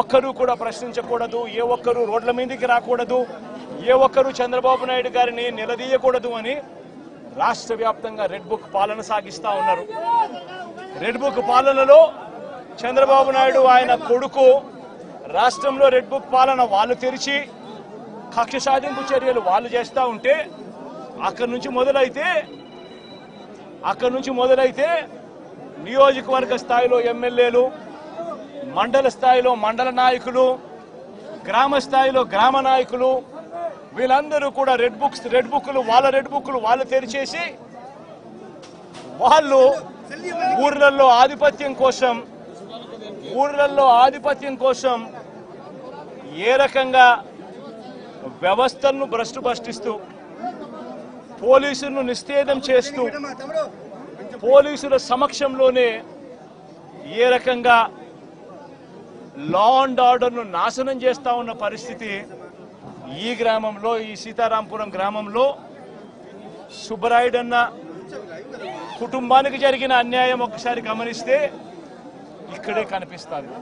ఒక్కరూ కూడా ప్రశ్నించకూడదు, ఏ ఒక్కరూ రోడ్ల మీదకి రాకూడదు, ఏ ఒక్కరూ చంద్రబాబు నాయుడు గారిని నిలదీయకూడదు అని రాష్ట్ర వ్యాప్తంగా రెడ్ బుక్ పాలన సాగిస్తా ఉన్నారు. రెడ్ బుక్ పాలనలో చంద్రబాబు నాయుడు ఆయన కొడుకు రాష్ట్రంలో రెడ్ బుక్ పాలన వాళ్ళు తెరిచి కక్ష సాధింపు చర్యలు వాళ్ళు చేస్తూ ఉంటే అక్కడి నుంచి మొదలైతే నియోజకవర్గ స్థాయిలో ఎమ్మెల్యేలు, మండల స్థాయిలో మండల నాయకులు, గ్రామ స్థాయిలో గ్రామ నాయకులు వీళ్ళందరూ కూడా రెడ్ బుక్లు వాళ్ళు తెరిచేసి వాళ్ళు ఊర్లలో ఆధిపత్యం కోసం ఏ రకంగా వ్యవస్థలను భ్రష్టిస్తూ పోలీసులను నిస్తేదం చేస్తూ పోలీసుల సమక్షంలోనే ఏ రకంగా లా అండ్ ఆర్డర్ను నాశనం చేస్తా ఉన్న పరిస్థితి ఈ గ్రామంలో, ఈ సీతారాంపురం గ్రామంలో సుబ్బరాయుడన్న కుటుంబానికి జరిగిన అన్యాయం ఒకసారి గమనిస్తే ఇక్కడే కనిపిస్తుంది.